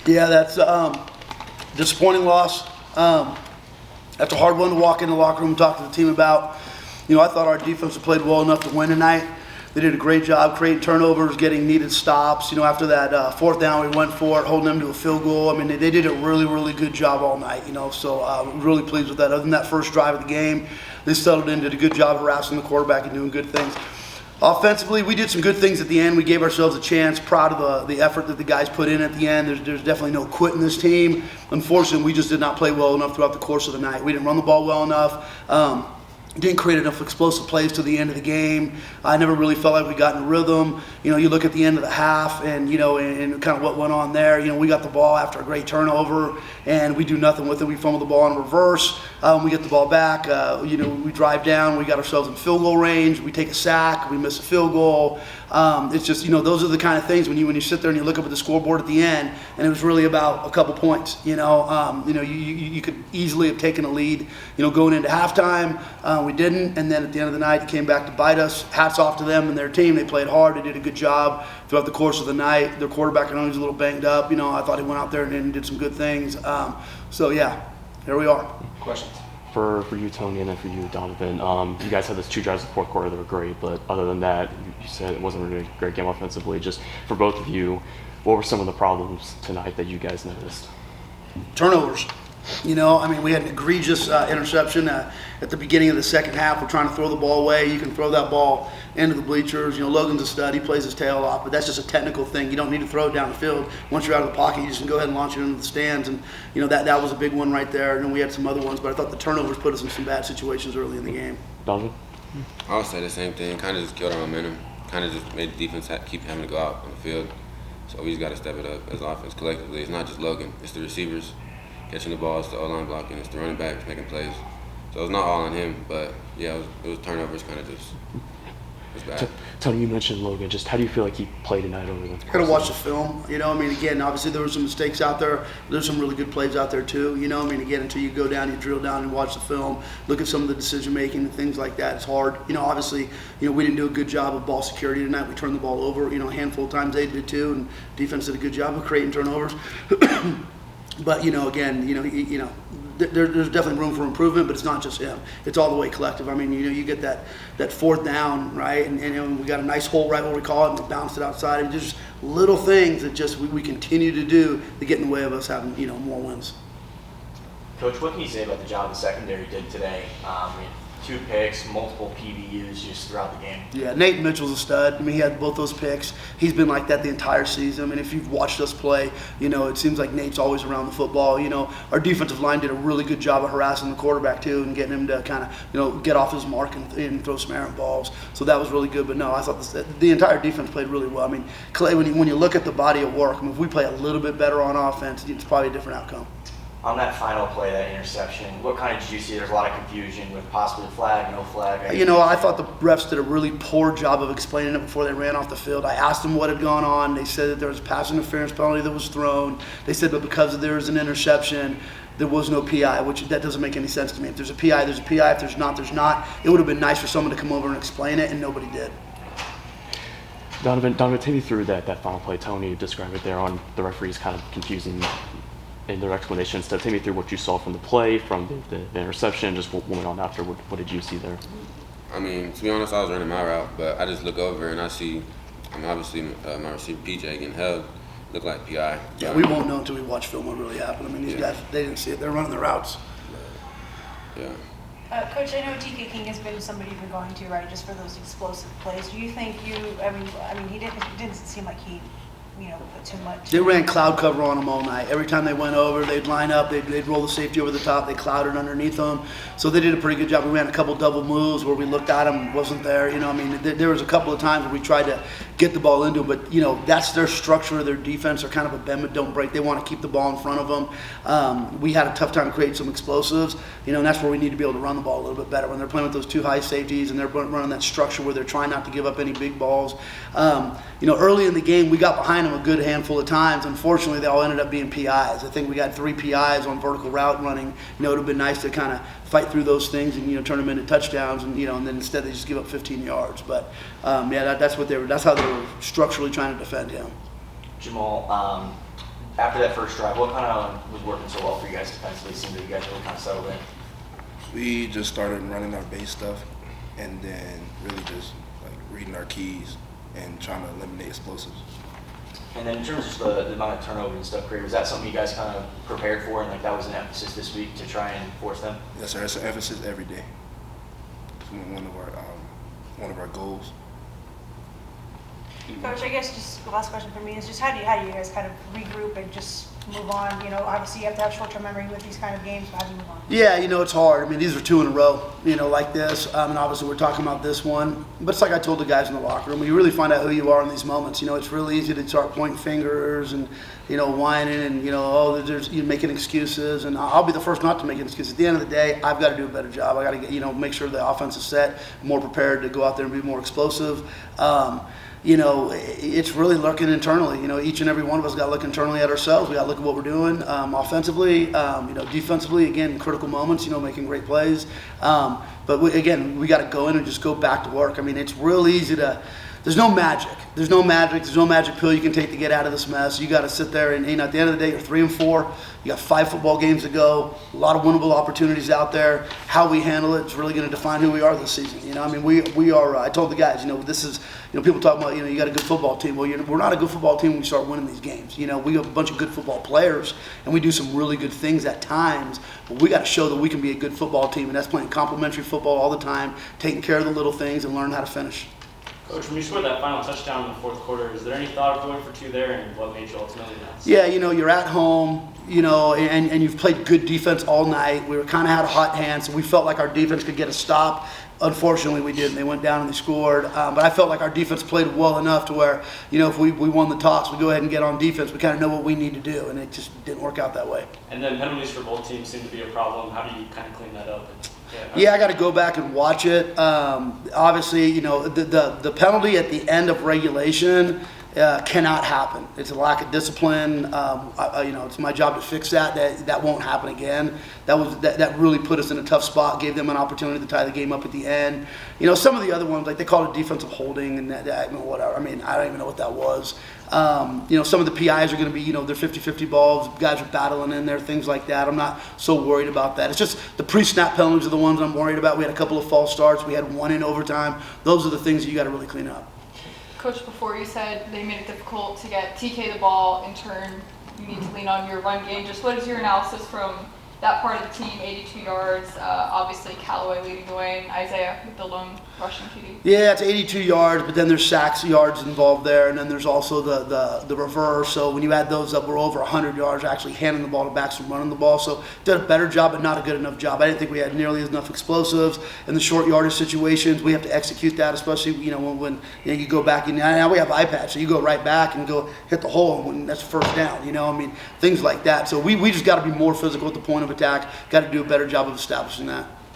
Yeah, that's disappointing loss. That's a hard one to walk in the locker room and talk to the team about. I thought our defense played well enough to win tonight. They did a great job creating turnovers, getting needed stops. After that fourth down, we went for it, holding them to a field goal. I mean, they did a really, really good job all night, so really pleased with that. Other than that first drive of the game, they settled in, did a good job harassing the quarterback and doing good things. Offensively, we did some good things at the end. We gave ourselves a chance. Proud of the effort that the guys put in at the end. There's definitely no quitting this team. Unfortunately, we just did not play well enough throughout the course of the night. We didn't run the ball well enough. Didn't create enough explosive plays to the end of the game. I never really felt like we got in a rhythm. You look at the end of the half and kind of what went on there. We got the ball after a great turnover and we do nothing with it. We fumble the ball in reverse. We get the ball back. We drive down. We got ourselves in field goal range. We take a sack. We miss a field goal. It's just, those are the kind of things when you sit there and you look up at the scoreboard at the end and it was really about a couple points. You could easily have taken a lead, going into halftime. We didn't, and then at the end of the night, it came back to bite us. Hats off to them and their team. They played hard. They did a good job throughout the course of the night. Their quarterback, I know he's a little banged up. I thought he went out there and did some good things. Here we are. Questions? For you, Tony, and then for you, Donovan, you guys had those 2 drives in the fourth quarter that were great, but other than that, you said it wasn't really a great game offensively. Just for both of you, what were some of the problems tonight that you guys noticed? Turnovers. We had an egregious interception at the beginning of the second half. We're trying to throw the ball away. You can throw that ball into the bleachers. Logan's a stud. He plays his tail off, but that's just a technical thing. You don't need to throw it down the field. Once you're out of the pocket, you just can go ahead and launch it into the stands. And, that was a big one right there. And then we had some other ones, but I thought the turnovers put us in some bad situations early in the game. Donovan? I would say the same thing. Kind of just killed our momentum. Kind of just made the defense keep having to go out on the field. So we just got to step it up as offense collectively. It's not just Logan. It's the receivers catching the ball, it's the O-line blocking, it's the running backs making plays. So it's not all on him, but yeah, it was turnovers kind of just. It was bad. Tony, you mentioned Logan. Just how do you feel like he played tonight over the course? Got to watch the film. Again, obviously there were some mistakes out there. There's some really good plays out there too. Again, until you go down, you drill down and watch the film, look at some of the decision making and things like that. It's hard. Obviously, we didn't do a good job of ball security tonight. We turned the ball over. A handful of times they did too, and defense did a good job of creating turnovers. But again, there's definitely room for improvement, but it's not just him. It's all the way collective. You get that fourth down, right, and we got a nice hole right where we call it, and we bounced it outside. And just little things that just we continue to do to get in the way of us having more wins. Coach, what can you say about the job the secondary did today? 2 picks, multiple PBUs just throughout the game. Yeah, Nate Mitchell's a stud. He had both those picks. He's been like that the entire season. If you've watched us play, it seems like Nate's always around the football. Our defensive line did a really good job of harassing the quarterback too and getting him to kind of, get off his mark and throw some errant balls. So that was really good. But no, I thought the entire defense played really well. Clay, when you look at the body of work, if we play a little bit better on offense, it's probably a different outcome. On that final play, that interception, what kind of did you see? There's a lot of confusion with possibly flag, no flag. I thought the refs did a really poor job of explaining it before they ran off the field. I asked them what had gone on. They said that there was a pass interference penalty that was thrown. They said, but because there was an interception, there was no PI, which that doesn't make any sense to me. If there's a PI, there's a PI. If there's not, there's not. It would have been nice for someone to come over and explain it, and nobody did. Donovan, take me through that final play. Tony described it there on the referees kind of confusing in their explanations. So take me through what you saw from the play, from the interception, just what went on after. What did you see there? To be honest, I was running my route, but I just look over and I see, obviously my receiver PJ getting held, looked like PI. Yeah, we won't know until we watch film what really happened. These guys, they didn't see it. They're running their routes. Yeah. Coach, I know TK King has been somebody you've been going to, right, just for those explosive plays. Do you think he didn't seem like he put too much. They ran cloud cover on them all night. Every time they went over, they'd line up, they'd roll the safety over the top, they clouded underneath them. So they did a pretty good job. We ran a couple double moves where we looked at them, wasn't there. There was a couple of times where we tried to get the ball into them, but that's their structure of their defense. They're kind of a bend but don't break. They want to keep the ball in front of them. We had a tough time creating some explosives, and that's where we need to be able to run the ball a little bit better when they're playing with those 2 high safeties and they're running that structure where they're trying not to give up any big balls. Early in the game, we got behind them a good handful of times. Unfortunately, they all ended up being PIs. I think we got 3 PIs on vertical route running. It would have been nice to kind of fight through those things and turn them into touchdowns, and and then instead they just give up 15 yards. But that's how they were structurally trying to defend him. Jamal, After that first drive, what kind of was working so well for you guys defensively? It seemed that you guys really kind of settled in. We just started running our base stuff, and then really just like reading our keys and trying to eliminate explosives. And then in terms of the amount of turnover and stuff, Craig, was that something you guys kind of prepared for, and like that was an emphasis this week to try and force them? Yes, sir. It's an emphasis every day. It's one of our goals. Coach, I guess just the last question for me is just how do you guys kind of regroup and just move on? You know, obviously you have to have short-term memory with these kind of games, but how do you move on? Yeah, it's hard. I mean, these are 2 in a row, like this. And obviously we're talking about this one. But it's like I told the guys in the locker room, when you really find out who you are in these moments, it's really easy to start pointing fingers and, whining and, you're making excuses. And I'll be the first not to make an excuse. At the end of the day, I've got to do a better job. I got to get, make sure the offense is set, more prepared to go out there and be more explosive. It's really looking internally. Each and every one of us got to look internally at ourselves. We got to look at what we're doing offensively, defensively, again, in critical moments, making great plays. But we got to go in and just go back to work. I mean, it's real easy to – there's no magic. There's no magic pill you can take to get out of this mess. You got to sit there and, at the end of the day, you're 3-4. You got 5 football games to go. A lot of winnable opportunities out there. How we handle it is really going to define who we are this season. I mean, we are. I told the guys, this is. People talk about, you got a good football team. Well, we're not a good football team when we start winning these games. We have a bunch of good football players, and we do some really good things at times. But we got to show that we can be a good football team, and that's playing complementary football all the time, taking care of the little things, and learn how to finish. Coach, when you scored that final touchdown in the fourth quarter, is there any thought of going for 2 there, and what made you ultimately not? Yeah, you're at home, and you've played good defense all night. We were kind of had a hot hand, so we felt like our defense could get a stop. Unfortunately, we didn't. They went down and they scored. But I felt like our defense played well enough to where, if we won the toss, we go ahead and get on defense. We kind of know what we need to do, and it just didn't work out that way. And then penalties for both teams seem to be a problem. How do you kind of clean that up? Yeah, I got to go back and watch it. Obviously, the penalty at the end of regulation cannot happen. It's a lack of discipline. It's my job to fix that. That won't happen again. That really put us in a tough spot. Gave them an opportunity to tie the game up at the end. Some of the other ones, like they called it defensive holding and whatever. I mean, I don't even know what that was. Some of the PIs are going to be, they're 50-50 balls. Guys are battling in there, things like that. I'm not so worried about that. It's just the pre-snap penalties are the ones I'm worried about. We had a couple of false starts. We had 1 in overtime. Those are the things that you got to really clean up. Coach, before you said they made it difficult to get TK the ball. In turn, you need to lean on your run game. Just what is your analysis from that part of the team? 82 yards. Obviously, Callaway leading the way, and Isaiah with the lone rushing TD. Yeah, it's 82 yards, but then there's sacks yards involved there, and then there's also the reverse. So when you add those up, we're over 100 yards actually handing the ball to backs from running the ball. So did a better job, but not a good enough job. I didn't think we had nearly enough explosives in the short yardage situations. We have to execute that, especially when you go back and now we have iPads, so you go right back and go hit the hole when that's first down. Things like that. So we just got to be more physical at the point of attack. Got to do a better job of establishing that.